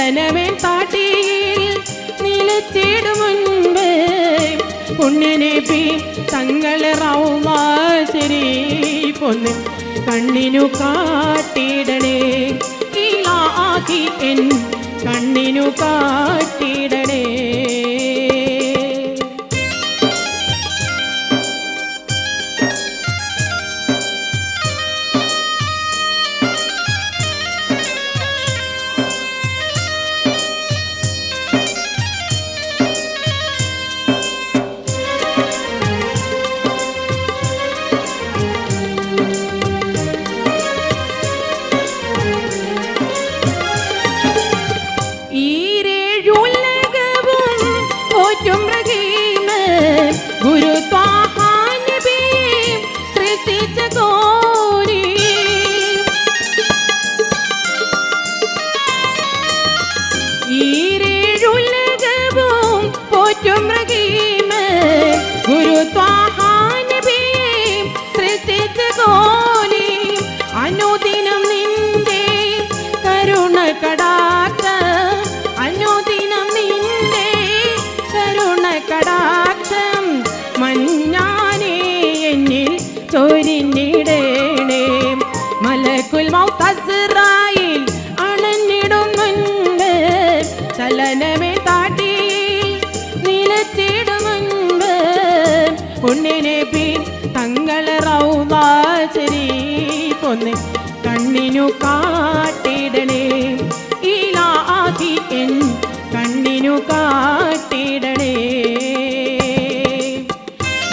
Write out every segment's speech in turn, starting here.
ചലനമേ താട്ടിയിൽ നിലച്ചിടും മുൻപ് പുണ്യനബി തങ്ങളെ റൗള ശരീഫൊന്ന് കണ്ണിനു കാട്ടിടണേ ഇലാഹി എൻ കണ്ണിനു കാട്ടിടണേ. അനുദിനം നിന്റെ കരുണ കടാക്ഷം മഞ്ഞാനേ എന്നിൽ ചൊരിഞ്ഞിടണേ. മലക്കുൽ മൗത്ത് അസ്റായിൽ അണഞ്ഞിടും മുൻപ് ചലനമേ താട്ടി നിലച്ചിടും മുൻപ് പുണ്യനബി തങ്ങളെ റൗള ശരീഫൊന്ന് കണ്ണിനു കാട്ടിടണേ ഇലാഹി എൻ കണ്ണിനു കാട്ടിടണേ.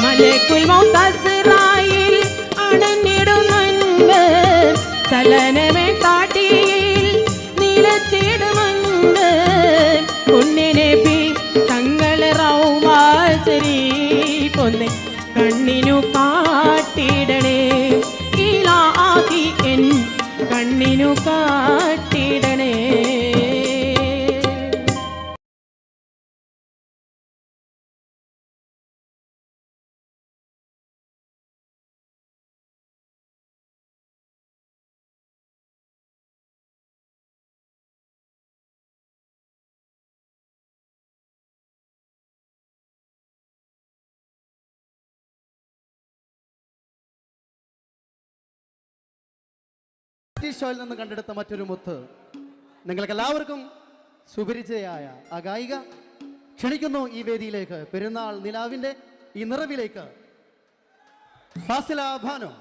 മലക്കുൽ മൗത്ത് അസ്റായിൽ അണഞ്ഞിടും മുൻപ് ചലനമേ താട്ടിയിൽ നിലച്ചിടും മുൻപ് പുണ്യനബി തങ്ങളെ റൗള ശരീഫൊന്ന് കണ്ണിനു കാട്ടിടണേ ഇലാഹി എൻ കണ്ണിനു കാട്ടിടണേ. ഷോയിൽ നിന്ന് കണ്ടെടുത്ത മറ്റൊരു മുത്ത് നിങ്ങൾക്ക് എല്ലാവർക്കും സുപരിചയായ ആ ഗായിക ക്ഷണിക്കുന്നു ഈ വേദിയിലേക്ക്. പെരുന്നാൾ നിലാവിന്റെ ഈ നിറവിലേക്ക് ഫാസില ഭാനു.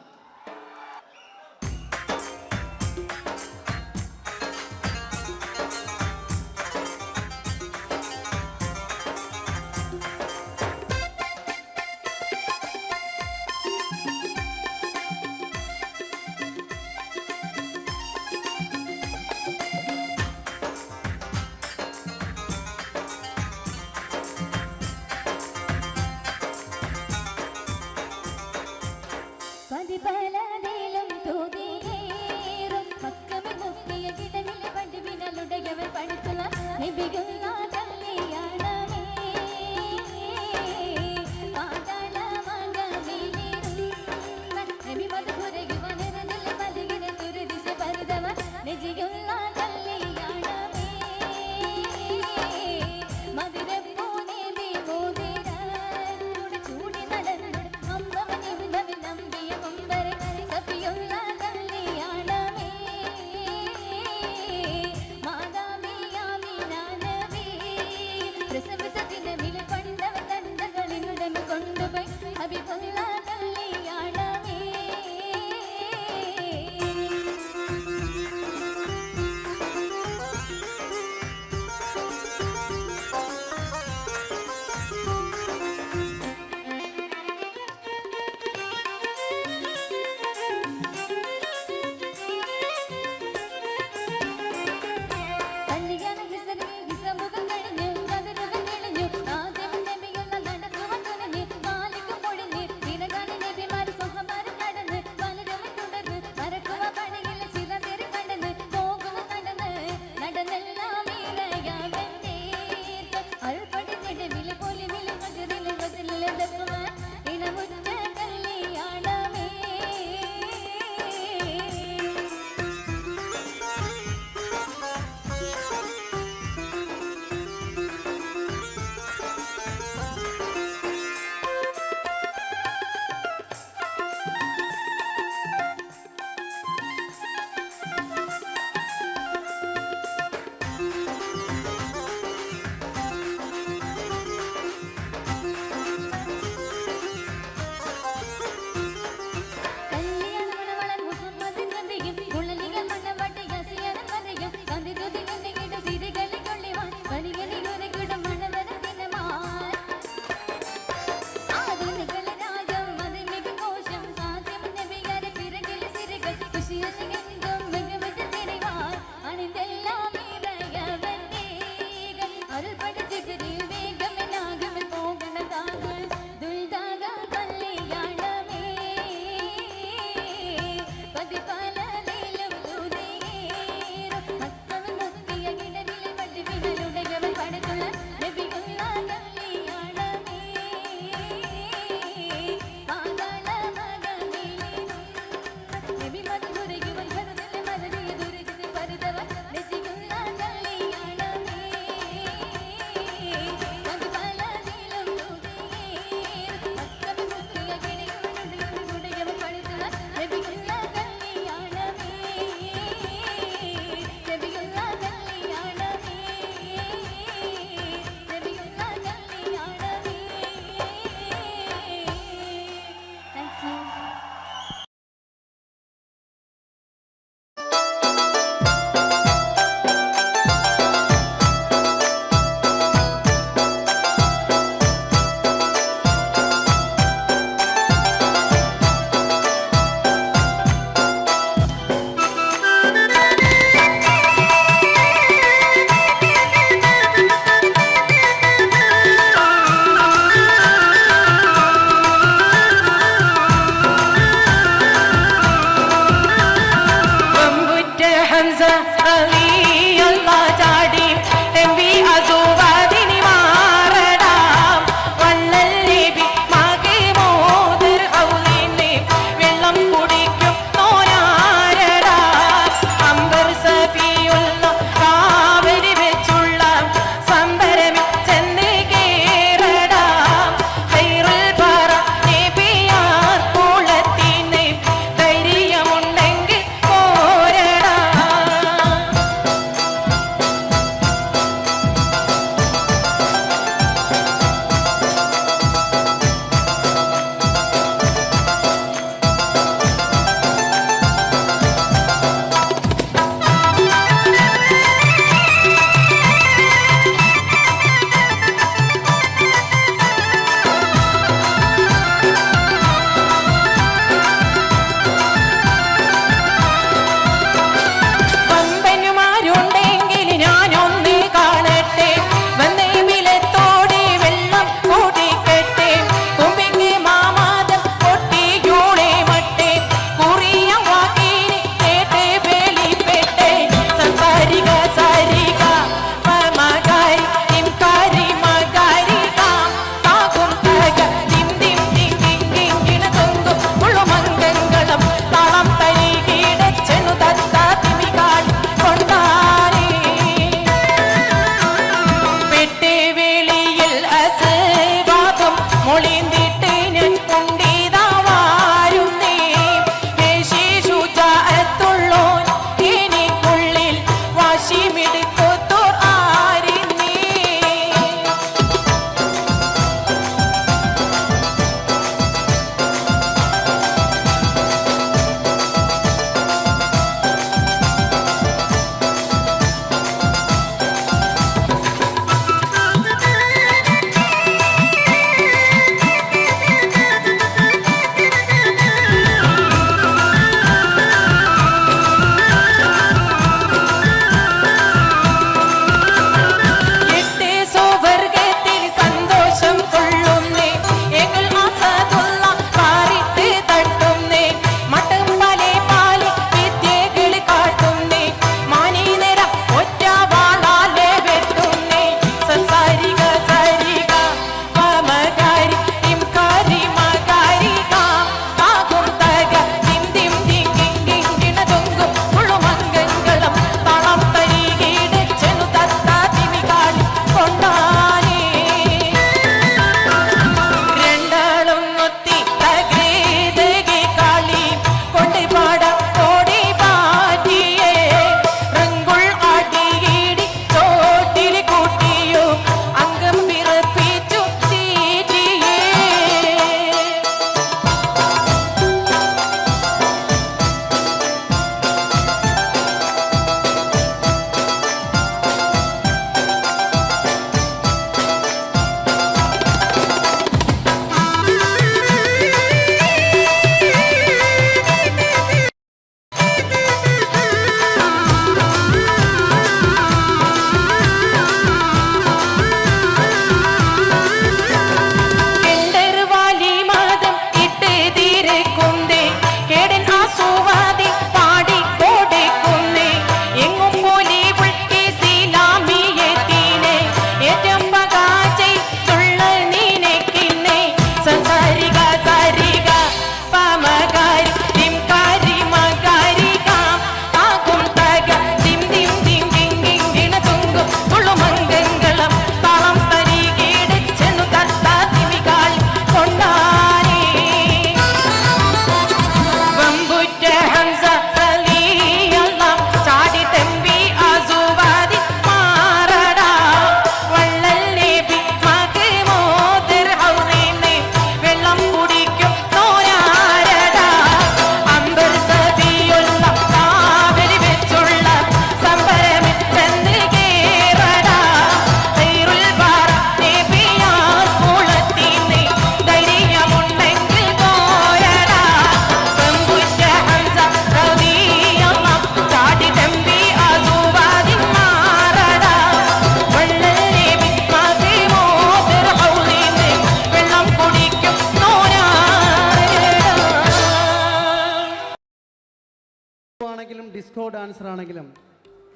ഡാൻസർ ആണെങ്കിലും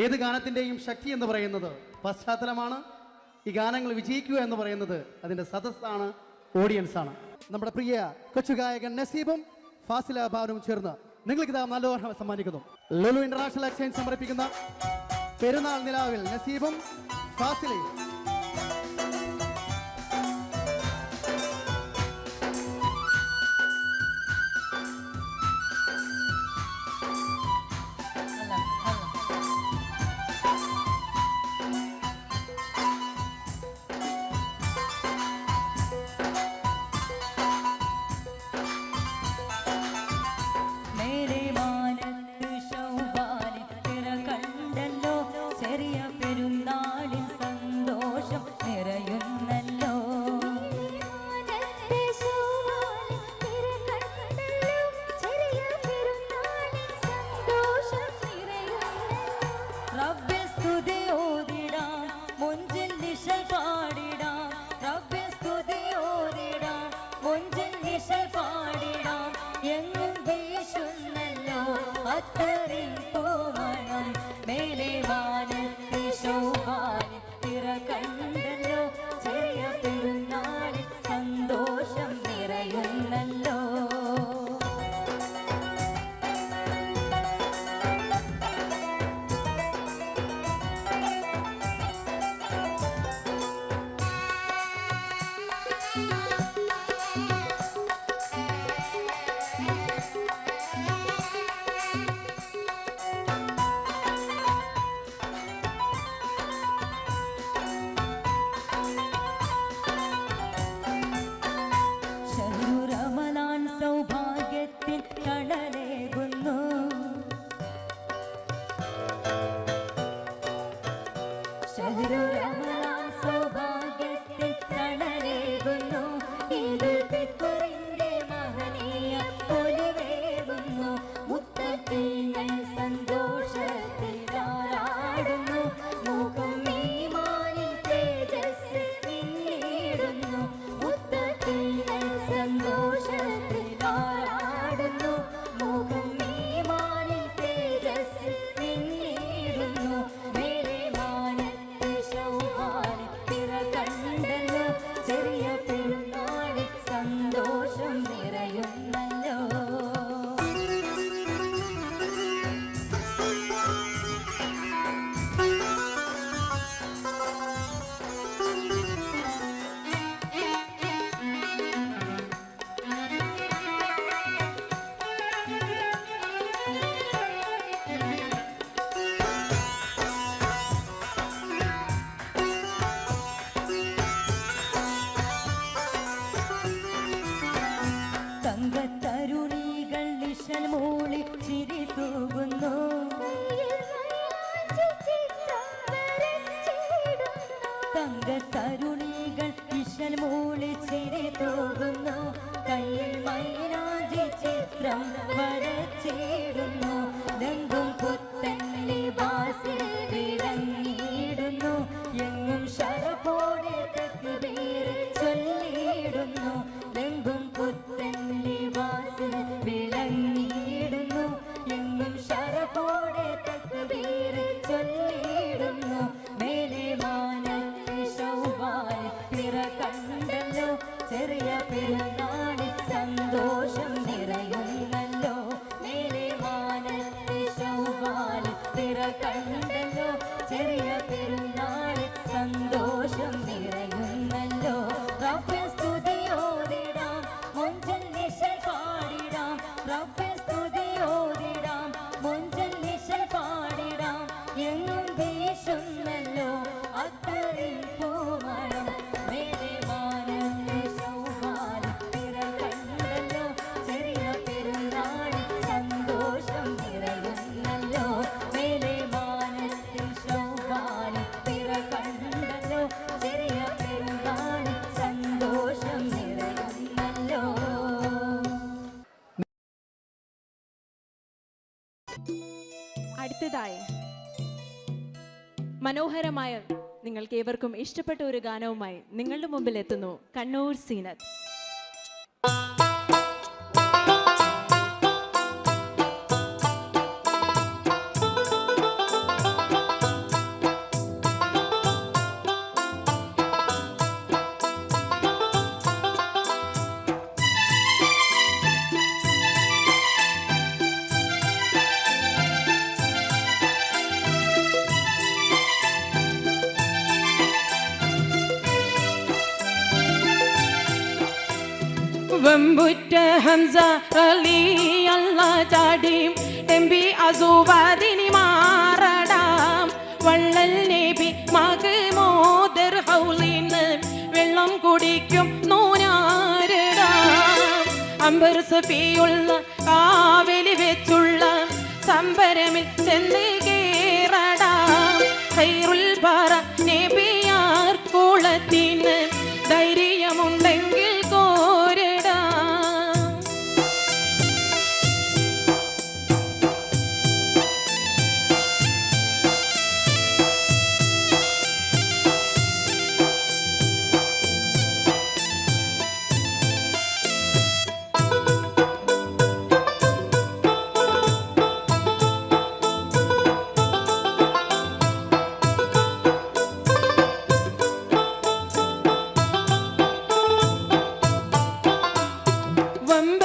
ഏത് ഗാനത്തിൻ്റെയും ശക്തി എന്ന് പറയുന്നത് പശ്ചാത്തലമാണ്. ഈ ഗാനങ്ങൾ വിജയിക്കുക എന്ന് പറയുന്നത് അതിൻ്റെ സദസ്സാണ്, ഓഡിയൻസ് ആണ്. നമ്മുടെ പ്രിയ കൊച്ചുഗായകൻ നസീബും ഫാസില ബാനും ചേർന്ന് നിങ്ങൾക്ക് ഇതാ നല്ല ഓർമ്മ സമ്മാനിക്കുന്നു. ലുലു ഇന്റർനാഷണൽ എക്സ്ചേഞ്ച് സമർപ്പിക്കുന്ന പെരുന്നാൾ നിലാവിൽ നസീബും ഫാസിലയും. അടുത്തതായി മനോഹരമായ നിങ്ങൾക്ക് ഏവർക്കും ഇഷ്ടപ്പെട്ട ഒരു ഗാനവുമായി നിങ്ങളുടെ മുമ്പിൽ എത്തുന്നു കണ്ണൂർ സീനത്ത്. വെമ്പുറ്റ ഹംസ റളിയല്ല ചാടിയും ടെമ്പി അസുവാദിനി മാറടാം വള്ളൽ നബി മഹ്മൂദർ ഹൗലിന്ന് വെള്ളം കുടിക്കും നൂനാരടാം അംബർ സഫിയുള്ള കാവലി വെച്ചുള്ള സംബരമിൽ ചെന്ന് കേറടാം ഖൈറുൽ ബറ നബിയാർ കുളത്തിന് ധൈര്യമുണ്ടെങ്കിൽ കോരടാം.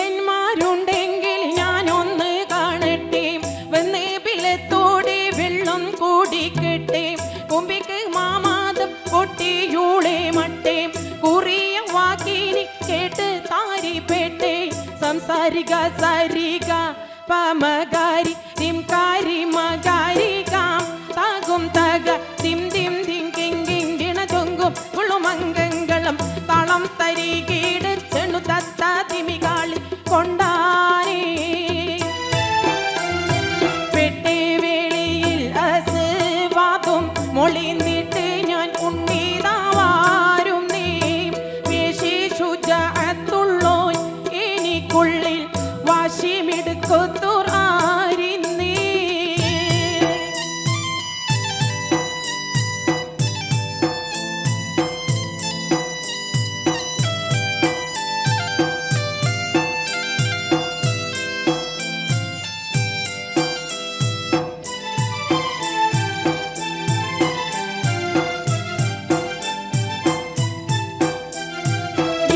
വമ്പന്മാരുണ്ടെങ്കിൽ ഞാനൊന്ന് കാണട്ടെ വന്ന് ബിലത്തോടെ വെള്ളം കുടിക്കട്ടെ കൊമ്പിക്ക് മാമാദം പൊട്ടിയൂളെ മട്ടേ കുറിയ വാക്കിനി കേട്ട് താരിപ്പെട്ടെ സംസാരിക സരിക പമകാരി തിംകാരി മകാരികാം താകും തക തിം തിം തിം കിങ്കിങ്കിണ ചൊങ്കും കുളുമംഗങ്ങളും തളം തരികീട് ചെണു തത്ത തിമികാളി കൊണ്ടാനേ പെട്ടേ വേളിയിൽ അസ്വാദും മൊളിന്നിട്ട് ഞാൻ ഉണ്ണീതാവാരും നീ പേശി ശുചഅത്തുള്ളോൻ എനിക്കുള്ളിൽ വാശിമിടുക്കൊത്തുർ ആരിന്നേ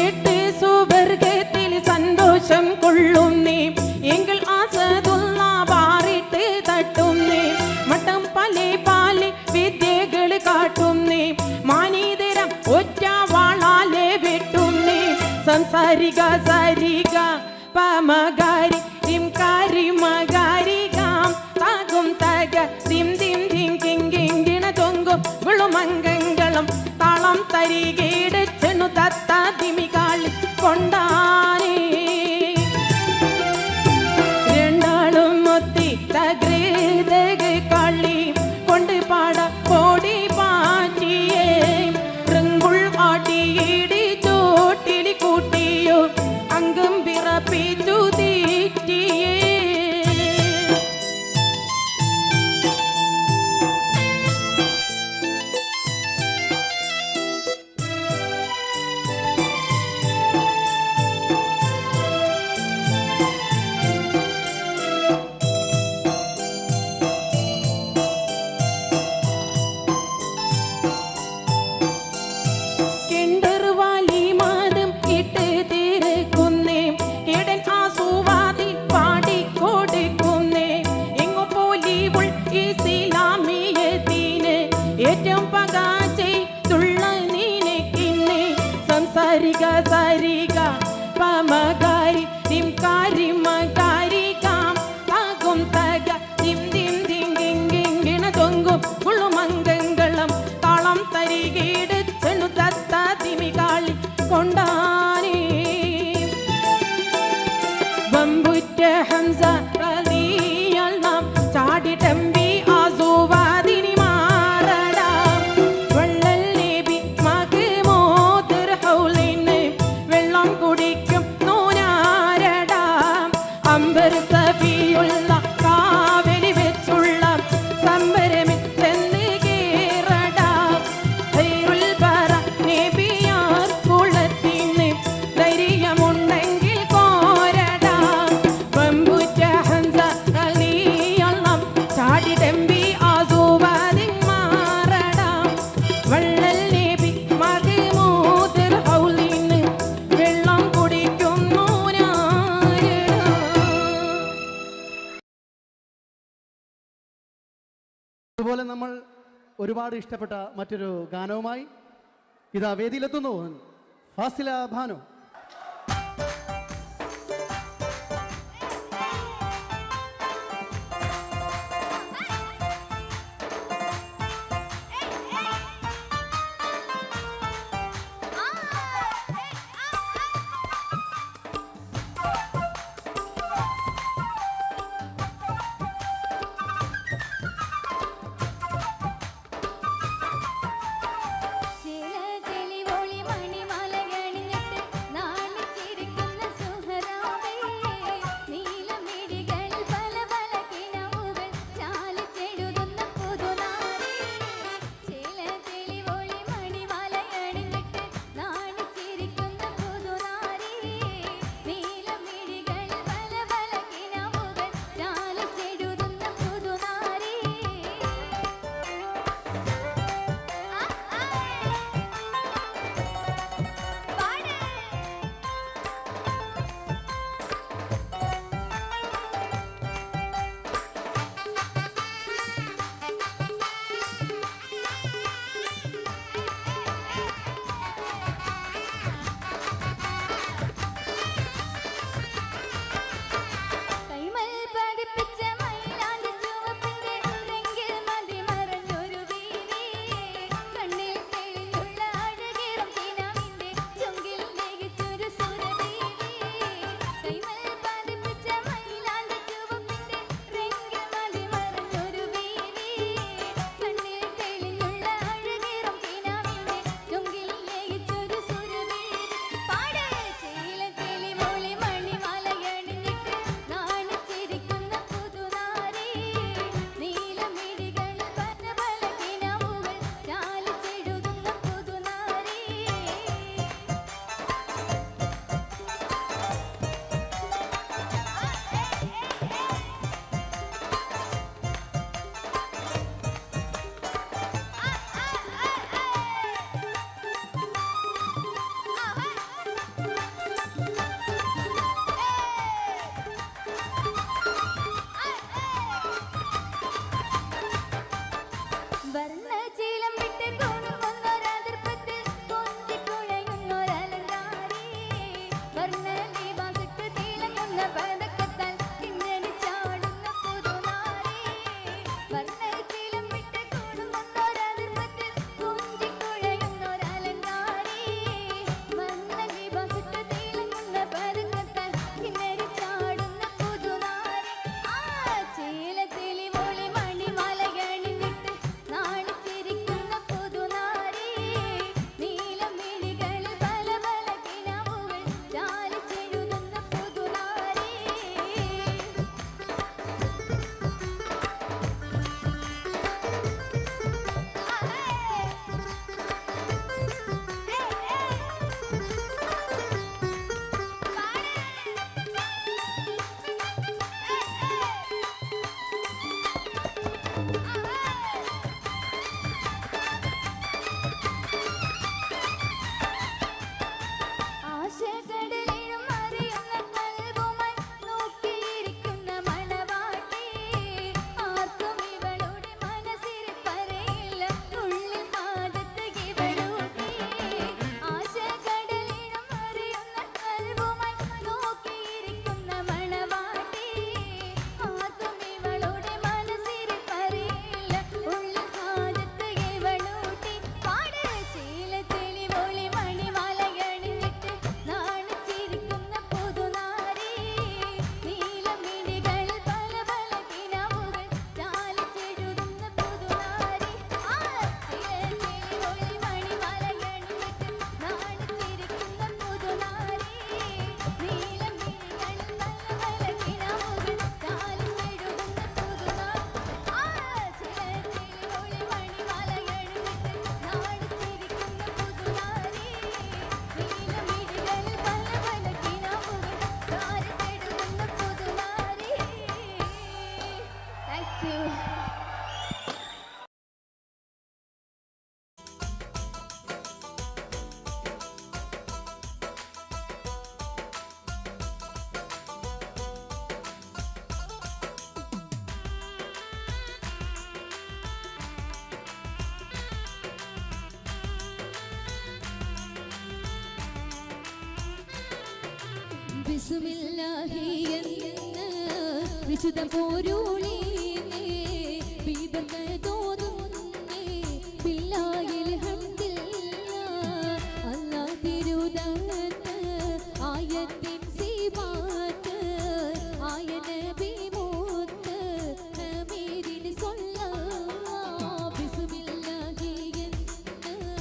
എട്ട് സുവർഗത്തിൽ സന്തോഷം കൊള്ളുന്നേ എങ്കിൽ ആസതുള്ള പാറിട്ട് തട്ടുന്നേ മട്ടം പലേ പാലെ വിദ്യകൾ കാട്ടുന്നേ മാനീതരം ഒറ്റ വാളാലെ വെട്ടുന്നേ സംസാരിക സരിക പമകാരി തിംകാരി മകാരികാം താകും തക തിം തിം തിം കിങ്കിങ്കിണ ചൊങ്കും വിളുമംഗങ്ങളും താളം തരികേട് ചെണു തത്ത തിമികാളി കൊണ്ടാനേ രണ്ടാളും ഒത്തി തകൃതക കളി കൊണ്ട് പാട കോടി പാറ്റിയേ റങ്കുൾ ആട്ടിയിടി ചോട്ടിലി കൂട്ടിയോ അംഗം വിറപ്പിച്ചു തീറ്റിയേ കിണ്ടർവാലി മാതം ഇട്ട് തീർക്കുന്നേ കിടൻ ആസുവാതിൽ പാടിക്കൊടുക്കുന്നേ എങ്ങു പോലിവുൾ ഇസ്ലാമിയത്തിന് ഏറ്റവും പകാചെയ്തുള്ള നീനക്കിന്നേ സംസാരിക സരിക പമകാരി തിംകാരി മകാരികാം താകും തക തിം തിം തിം കിങ്കിങ്കിണ ചൊങ്കും കുളുമംഗങ്ങളും താളം തരികീട് ചെണു തത്ത തിമികാളി കൊണ്ടാനേ വമ്പുറ്റ ഹംസ റളിയല്ല ചാടിട്ടമ്പി ആസുവാദിനി മാറടാം വള്ളൽ നബി മഹ്മൂദർ ഹൗലിന്ന് വെള്ളം കുടിക്കും നൂനാരടാം അംബർ സഫിയുള്ള കാവലി വെച്ചുള്ള സംബരമിൽ ചെന്ന് കേറടാം ഖൈറുൽ ബറ നബിയാർ കുളത്തിന് ധൈര്യമുണ്ടെങ്കിൽ കോരടാം വമ്പുറ്റ ഹംസ റളിയല്ല ചാടിടെമ്പി ആസുവാദിൻ മാറടാം വള്ളൽ നബി മഹ്മൂദർ ഹൗലിന്ന് വെള്ളം കുടിക്കും നൂനാരടാം. അതുപോലെ നമ്മൾ ഒരുപാട് ഇഷ്ടപ്പെട്ട മറ്റൊരു ഗാനവുമായി ഇതാ വേദിയിലെത്തുന്നു ഫാസില ഭാനു. ബിസ്മില്ലാഹി എന്ന വിശുദ്ധ പോരുളീനേ ബിബർക്കതോതുന്നേ ബില്ലാഹിൽ ഹംദില്ലാഹ് അല്ലാഹ് തിരുദാത്ത് ആയത്തിൻ സിവാത്ത് ആയ നബി മൂത്ത് ഹമീദിൻ സ്വല്ലല്ലാഹ് ബിസ്മില്ലാഹി എന്ന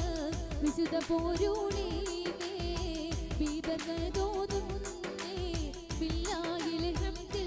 വിശുദ്ധ പോരുളീനേ ബിബർക്കതോതുന്നേ ബില്ലാഹിൽ ഹംദില്ലാഹ്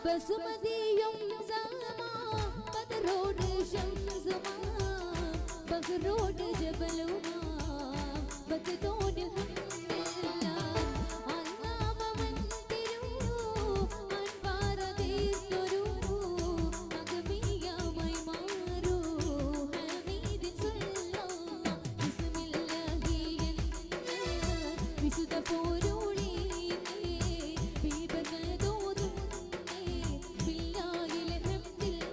ബസുമതിയും സമാ ബദറോട് ശംസുമാ ബഹറോട് ജബലുമാ ബദതോട് ഹംദില്ലാഹ് അല്ലാമവൻ തിരു അൻവാരതീസ്തൊരു അഗമിയാമായി മാറൂ ഹമീദിൻ സ്വല്ലല്ലാഹ് ബിസ്മില്ലാഹി എന്ന വിശുദ്ധ പോരുളീനേ ബിബർക്കതോതുന്നേ ബില്ലാഹിൽ ഹംദില്ലാഹ്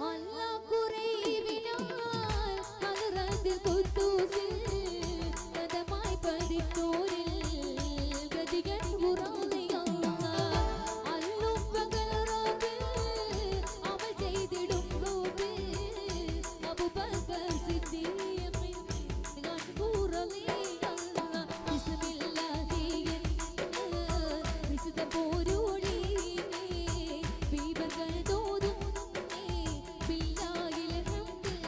അല്ലാഹ് കുറേവിനാൽ ഹദറത്തിൽ ഖുദ്ദൂസിൽ കദമായി പതിത്തോരിൽ ഗതികൻ ഖുറാനിയല്ലാഹ് അല്ലും പകൽ റബ്ബിൽ അമൽ ചെയ്തിടും റൂബിൽ അബൂബക്കർ സിദ്ദീഖിൻ ഗൻബൂർ റളിയല്ലാഹ് ബിസ്മില്ലാഹി എന്ന വിശുദ്ധ പോരുളീനേ ബിബർക്കതോതുന്നേ ബില്ലാഹിൽ ഹംദില്ലാഹ്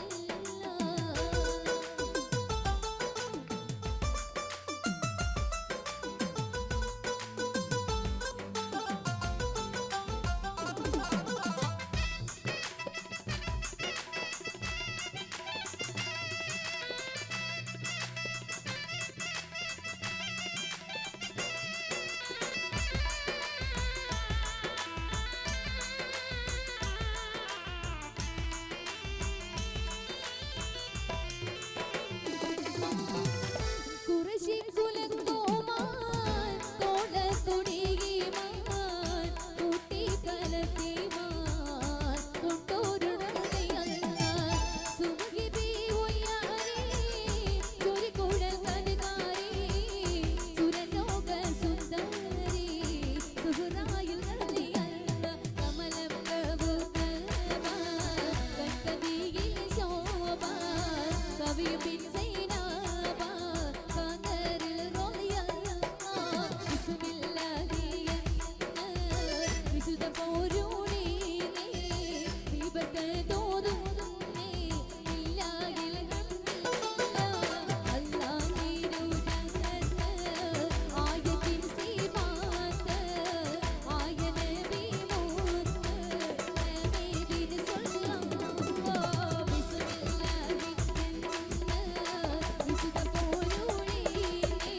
കുറശി കുലത്തോമാൻ തോളത്തൊടിയുമാൻ കൂട്ടി കലത്തിമാൻ കൊണ്ടോരുണതയല്ലാഹ് സുമുഖിബി ഉയ്യാരേ ചൊരിക്കുഴൽ കനകാരേ സുരലോക സുന്ദരി സുഹറായിൽ നളിയല്ലാഹ് കമലം പ്രഭുതമാ കൽക്കതിയിൽ ശോഭ കവിയും ബിൻ സൈനാബ കാന്തരിൽ റളിയല്ലാഹ് ബിസ്മില്ലാഹി എന്ന വിശുദ്ധ പോരുളീനേ ബിബർക്കതോതുന്നേ ബില്ലാഹിൽ ഹംദില്ലാഹ് അല്ലാഹ് തിരുദാത്ത് ആയത്തിൻ സിവാത്ത് ആയ നബി മൂത്ത് ഹമീദിൻ സ്വല്ലല്ലാഹ് ബിസ്മില്ലാഹി എന്ന വിശുദ്ധ പോരുളീനേ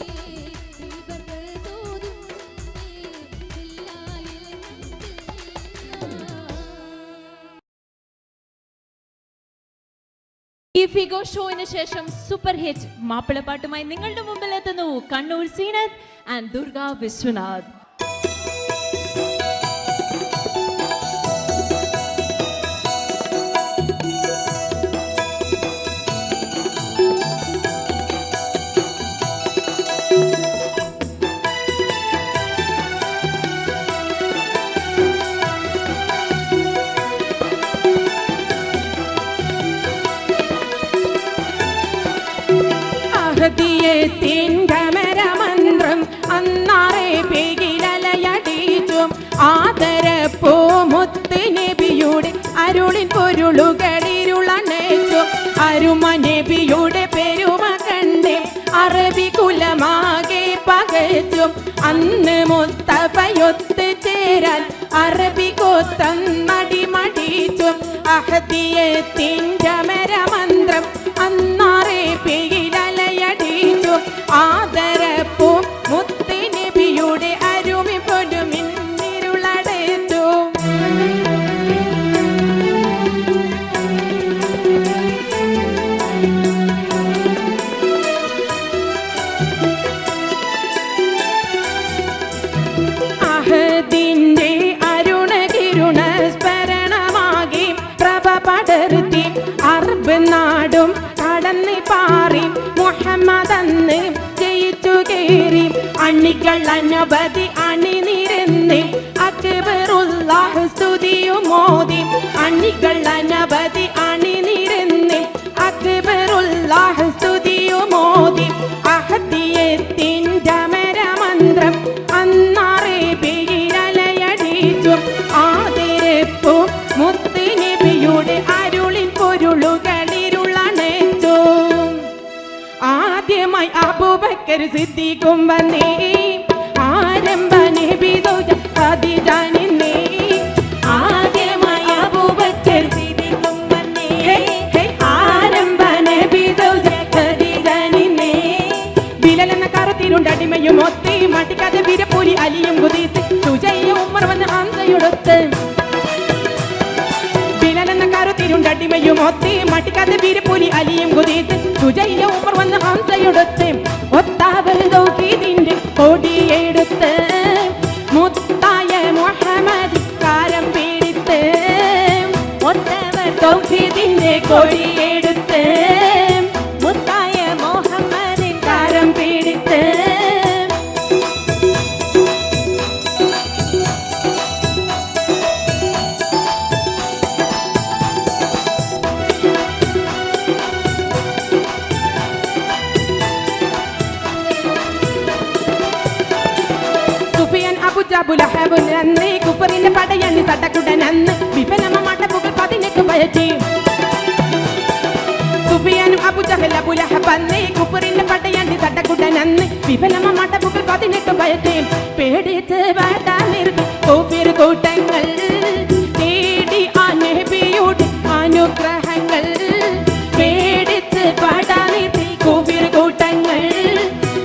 ബിബർക്കതോതുന്നേ ബില്ലാഹിൽ ഹംദില്ലാഹ് ഈ ഫിഗോ ഷോയിന് ശേഷം സൂപ്പർ ഹിറ്റ് മാപ്പിളപ്പാട്ടുമായി നിങ്ങളുടെ മുമ്പിൽ എത്തുന്നു കണ്ണൂർ സീനത്ത് ആൻഡ് ദുർഗ വിശ്വനാഥ്. അഹദിയത്തിൻ ഘമരമന്ത്രം അന്നാറെ പേകിലലയടിച്ചും ആദരപ്പൂ മുത്ത് നബിയുടെ അരുളിൻ പൊരുളുകളിരുളണച്ചു അരുമ നബിയുടെ പെരുമ കണ്ടേ അറബി കുലമാകെ പകച്ചും അന്ന് മുസ്തഫയൊത്ത് ചേരാൻ അറബി കോത്തം മടിമടിച്ചും അഹദിയത്തിൻ ഘമരമന്ത്രം അന്നാറെ പേയിലലയടിച്ചു ആദരപ്പൂ മുത്ത് നബിയുടെ അരുമി പൊരുമിന്നിരുളടച്ചു അഹദിന്റെ അരുണകിരുണ സ്മരണമാകി പ്രഭ പടർത്തി അറബ് നാടും കടന്ന് പാറി മുഹമ്മദന്ന് ജയിച്ചു കേറി അണികൾ അനവധി അണിനിരന്ന് അക്ബറുല്ലാഹ് സ്തുതിയും മോദി അണികൾ അനവധി അണിനിരന്ന് അക്ബറുല്ലാഹ് സ്തുതിയും മോദി അഹദിയത്തിൻ ഘമരമന്ത്രം അന്നാറെ പേയിലലയടിച്ചു ആദരപ്പൂ മുത്ത് നബിയുടെ അരുളിൻ പൊരുളുകളിരുളണച്ചു ആദ്യമായി അബൂബക്കർ സിദ്ദീഖും വന്നേ ആരംഭ നബി സൗജ ഖദീജ നിന്നേ ആദ്യമായി അബൂബക്കർ സിദ്ദീഖും വന്നേ ആരംഭ നബി സൗജ ഖദീജ നിന്നേ ബിലാൽ എന്ന കറുത്തിരുണ്ടടിമയും ഒത്തി മടിക്കാതെ വീരപ്പൂരി അലിയും കുതിത്ത് സുജയ്യ ഉമർ വന്ന് ഹംസയൊടുത്ത് ുണ്ടടിമയും ഒത്തി മട്ടിക്കാതെ വീരപ്പൂലി അലിയും കുതിത്ത് സുജയ്യ ഉമർ വന്ന് ഹംസയൊടുത്ത് ഒത്താവൽ തൗഹീദിന്റെ കൊടിയെടുത്ത് മുത്തായ മുഹമ്മദ് കാരം പിടിത്ത് ഒത്തവർ തൗഹീദിന്റെ കൊടിയെടുത്ത് മുത്തായ മുഹമ്മദിൻ കാരം പിടിത്ത് അബുലഹബുലന്ന് കുഫറിന്റെ പടയണി തട്ടക്കുടനന്ന് വിഫലമ മട്ടപ്പുകൾ 18 പയറ്റി സുഫിയാനും അബുജഹൽ അബുലഹബന്ന് കുഫറിന്റെ പടയണി തട്ടക്കുടനന്ന് വിഫലമ മട്ടപ്പുകൾ 18 പയറ്റി പേടിച്ച് വാടാ നിർത്തി കുഫിർ കൂട്ടങ്ങൾ തേടി ആ നബിയുടെ അനുഗ്രഹങ്ങൾ പേടിച്ച് വാടാ നിർത്തി കുഫിർ കൂട്ടങ്ങൾ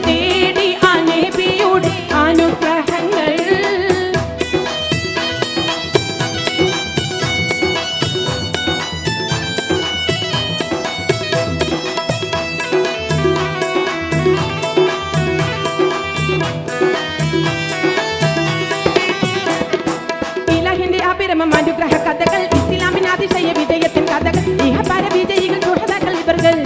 തേടി ആ നബിയുടെ അനുഗ്രഹങ്ങൾ അനുഗ്രഹ കഥകൾ ഇസ്ലാമിന് അതിശയ വിജയത്തിൻ കഥകൾ ഇഹപര വിജയികൾ സുഹൃത്തുക്കൾ ഇവர்கள்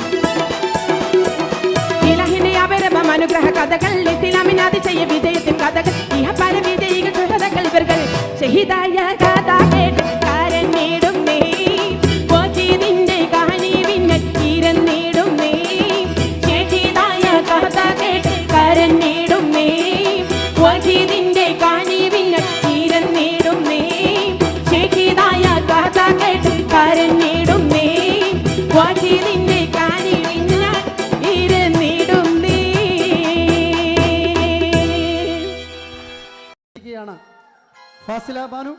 ഇലാഹിന്റെ അപരമം അനുഗ്രഹ കഥകൾ ഇസ്ലാമിന് അതിശയ വിജയത്തിൻ കഥകൾ ഇഹപര വിജയികൾ സുഹൃത്തുക്കൾ ഇവர்கள் ഷഹീദായ കഥ കേട്ട് കരഞ്ഞിടും നീ വജീദിന്റെ കഹനി വിന്നെ ഇരന്നിടും നീ ഷഹീദായ കഥ കേട്ട് കരഞ്ഞിടും നീ വജീദിന്റെ കഹനി വിന്നെ ഇരന്നിടും നീ ഷഹീദായ കഥ കേട്ട് കരഞ്ഞിടും നീ വജീദിന്റെ കഹനി വിന്നെ ഇരന്നിടും നീ Fasila Banu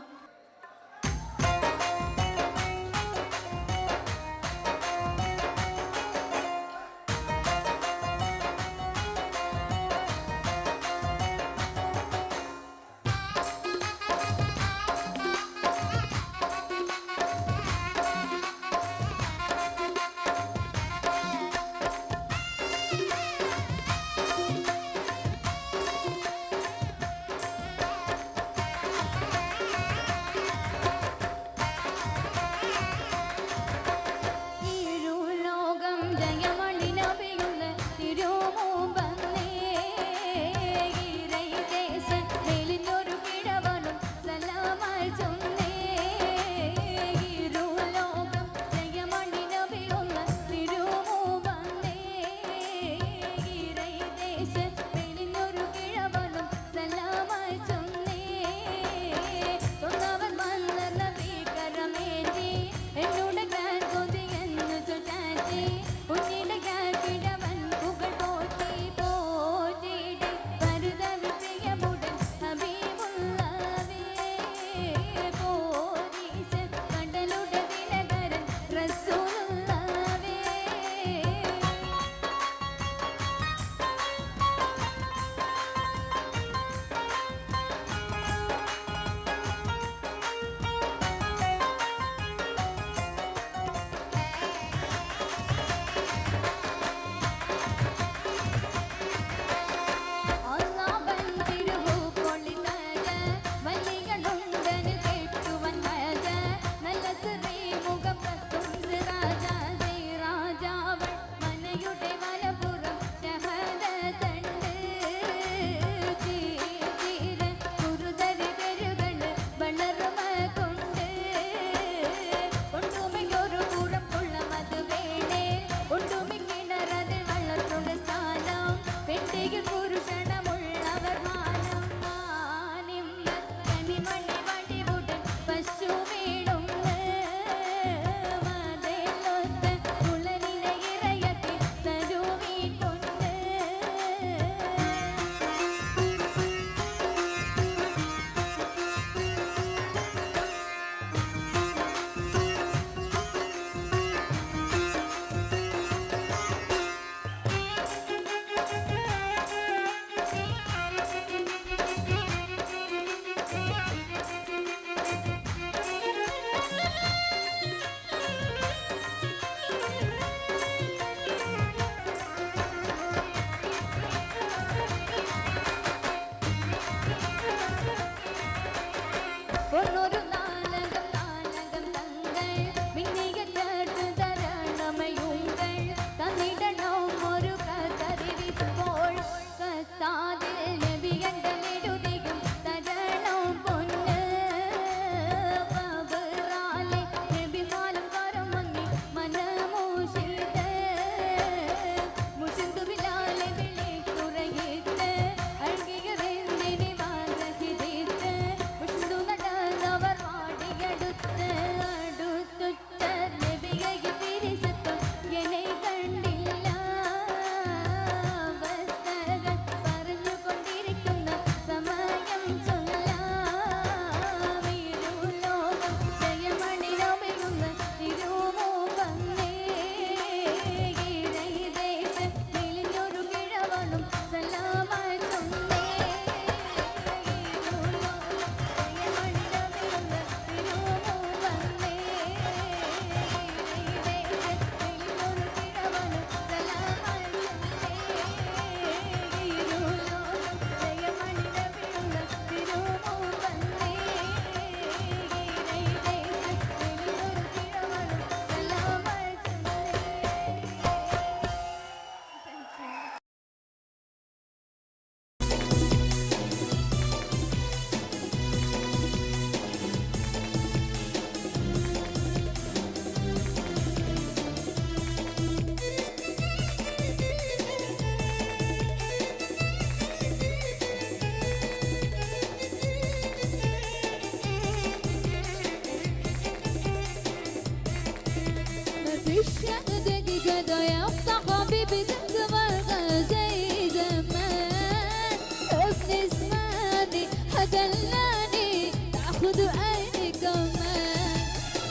كمان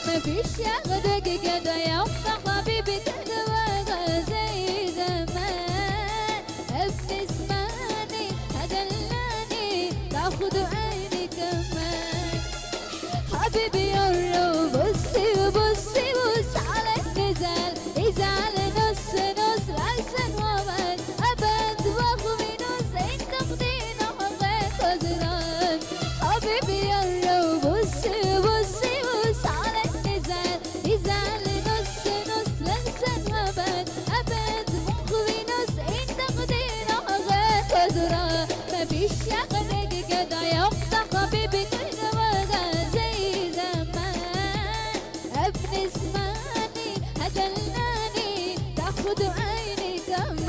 ما فيش ياخدك كده يلا حبيبي تدوغ زي زمان ابن اسمعني هدلاني تاخد عيني كمان حبيبي يلا بصي وبصي بص على النزال يزعل نص نص لحسن ومن أبد وأخوي نص انت خدينا حقك خزران حبيبي يلا بصي وبصي بص على النزال يزعل نص نص لحسن ومن أبد وأخوي نص انت خدينا حقك خزران مفيش يا خلقي كده يقطع حبيبي كده وغا زي زمان ابن اسمعني هدلناني تاخد عيني كمان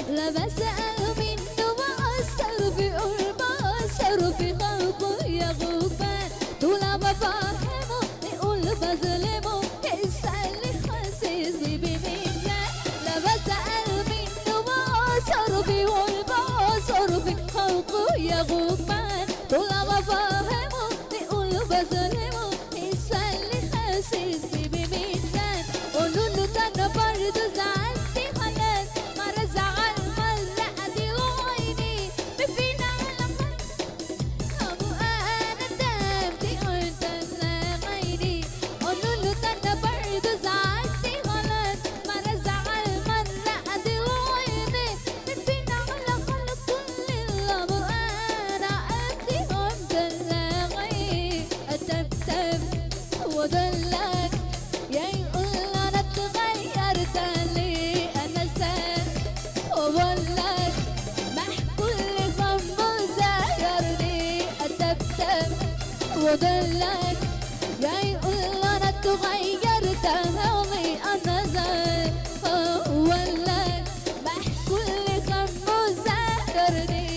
لا بسأل منه وأثر في قربه أثر في خلقه يا غفان طول ما بفهمه يقول بظلمه يسأل لي حاسس بميزان لا بسأل منه وأثر في قربه أثر في خلقه يا غفان طول ما بفهمه يقول بظلمه يسأل لي حاسس بميزان قولوا له ده أنا برضه زعلتي خلاص مرة زعل مرة أدي وعيني بفينا على خد أبو أنا تابتي قلت أنا عيني قولوا له ده أنا برضه زعلتي خلاص مرة زعل مرة أدي وعيني بفينا على خلق كل الأبو أنا أدي قلت أنا عيني أتبتب وضلك يا يقول أنا اتغيرت ليه أنا سام وبقولك محكول خمس زيرني أتبتب وضلك يا يقول أنا اتغيرت ليه أنا سام وبقولك محكول خمس زيرني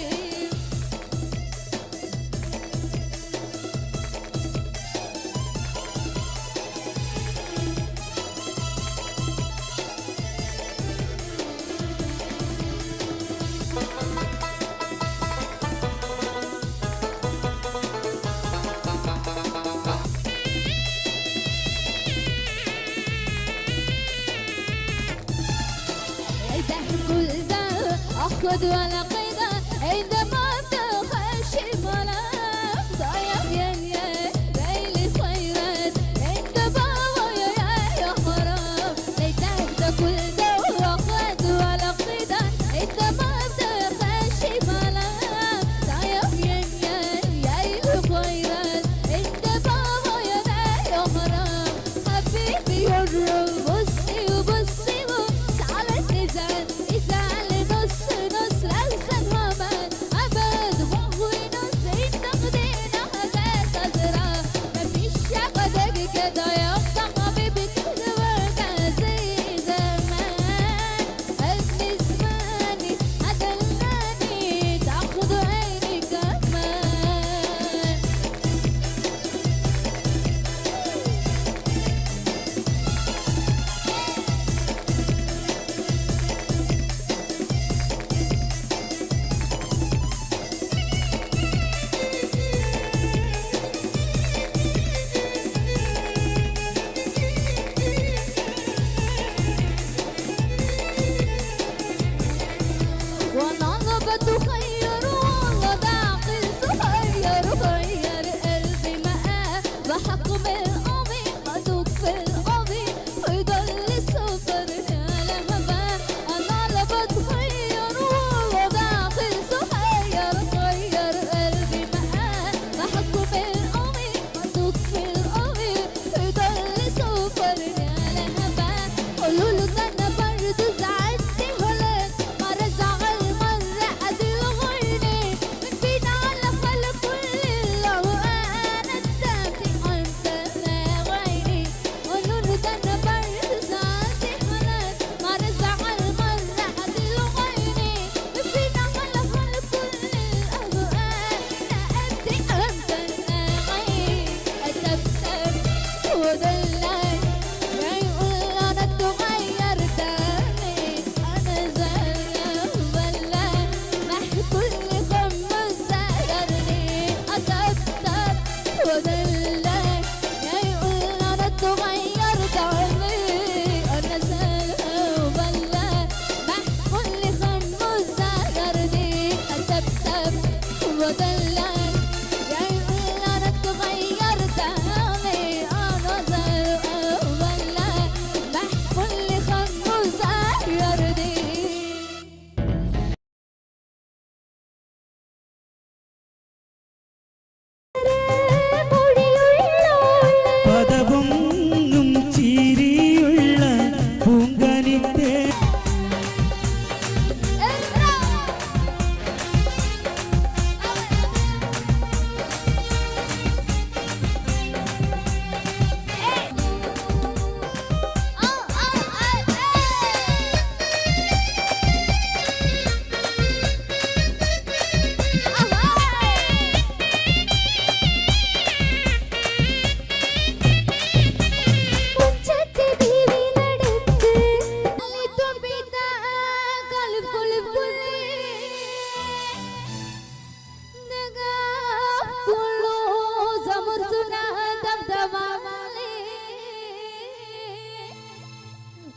ده كل ده اخد ولا قيده عندما تخشي ملاك ضايع يا ليلي خيرات انت بابا يا حرام ليتك ده كل ده اخد ولا قيده عندما تخشي ملاك ضايع يا ليلي خيرات انت بابا يا حرام حبيبي يا بصي وبصي بص على النزال يزعل نص نص لحسن ومن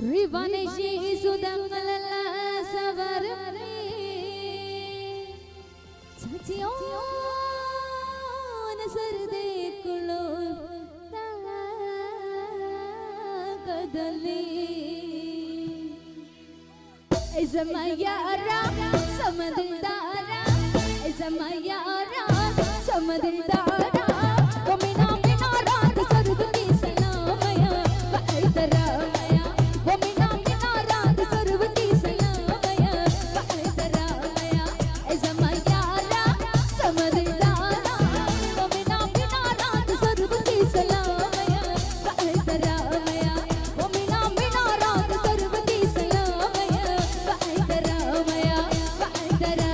Rivaneshi sudangalala savarami Chachiyon sarde kulo kadali Izamayara samadildara Izamayara samadildara Wamina mina raat sarvati salamaya Vaidaramaya Wamina mina raat sarvati salamaya Vaidaramaya Izamayara samadildara Wamina mina raat sarvati salamaya Vaidaramaya Wamina mina raat sarvati salamaya Vaidaramaya Vaidara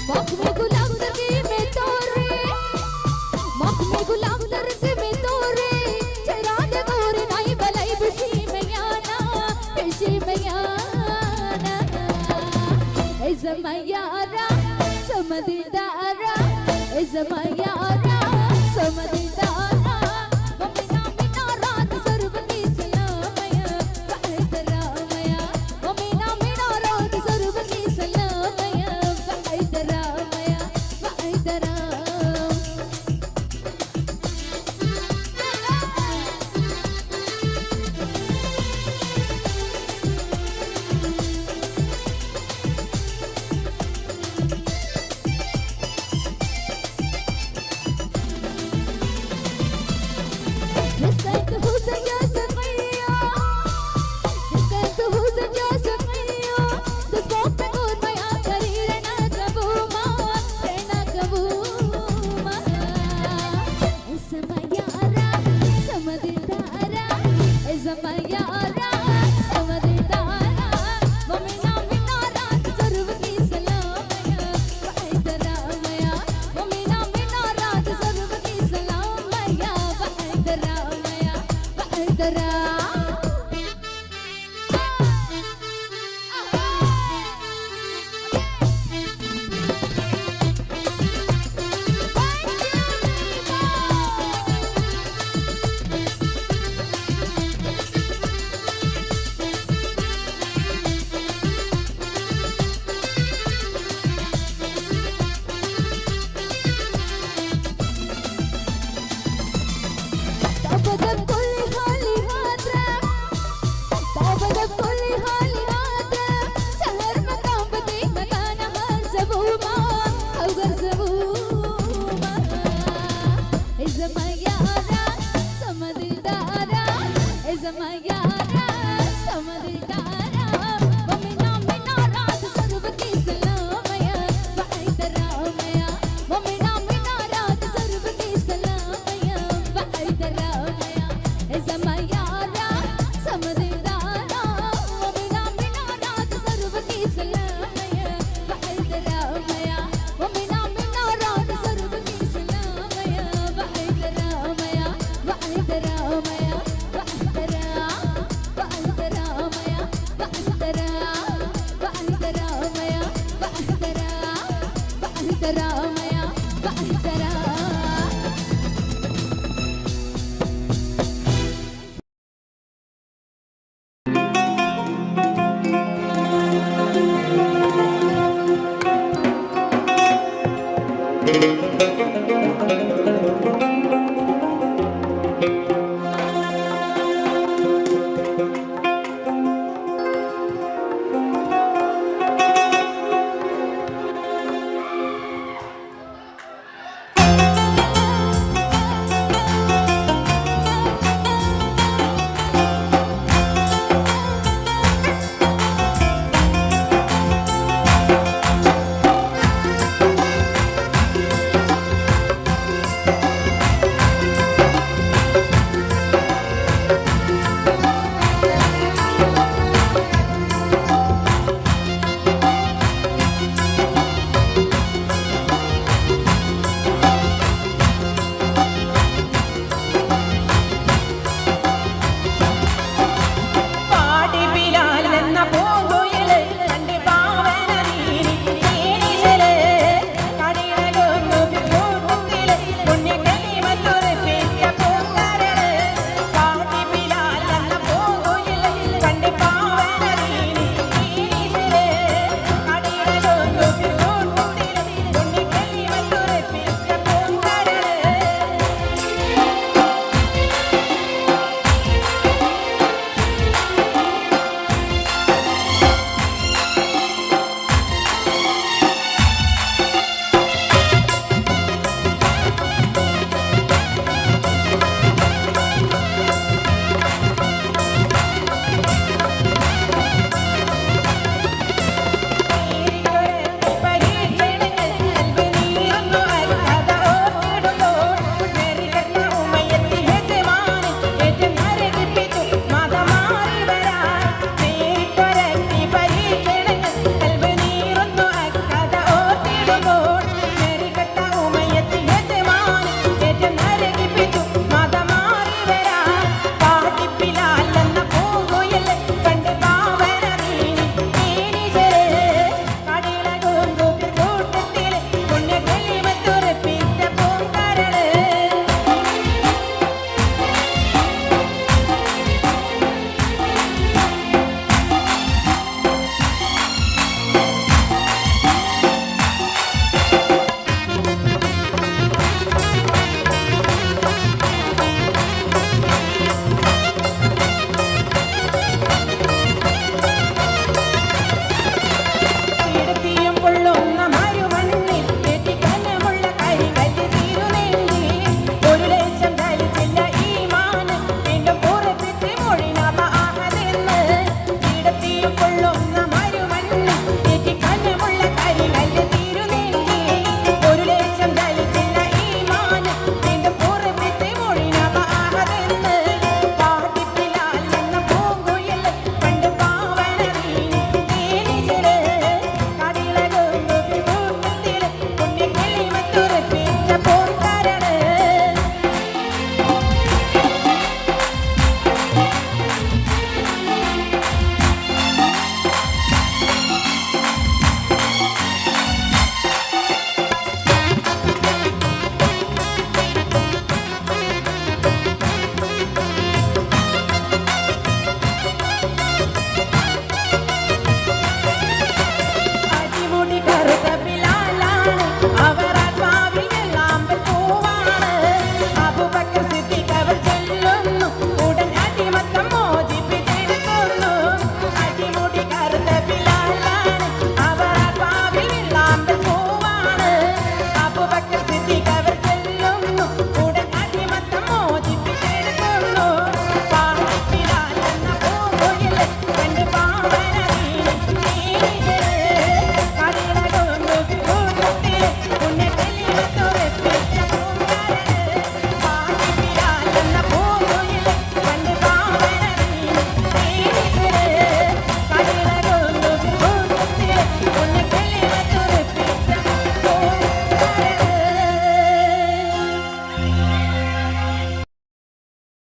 Makme gulam dardi mein tore Makme gulam dardi mein tore Chirag gore nai balai bishi mayana Izamayara samadildara Izamayara samadildara Wamina mina raat sarvati salamaya Vaidaramaya Wamina mina raat sarvati salamaya Vaidaramaya Vaidaram Discant who's a just a mayo Discant who's a just a mayo The smoke me good my akari rena kabuma Izamayara samadildara Izamayara samadildara Wamina mina raat sarvati salamaya Vaidaramaya Wamina mina raat sarvati salamaya Vaidaramaya Vaidara Tabadab kulli hali hatra Tabadab kulli hali hatra Sahar makam badi makana har zabuma Agar zabuma Izamayara samadildara Izamayara samadildara Wamina mina raat sarvati salamaya Vaidaramaya Wamina mina raat sarvati salamaya Vaidaramaya Izamayara samadildara Wamina mina raat sarvati salamaya Vaidaramaya Wamina mina raat sarvati salamaya Vaidaramaya Vaidaramaya Vaidara Vaidaramaya Vaidara Vaidaramaya Vaidara Vaidaramaya Vaidara Thank you.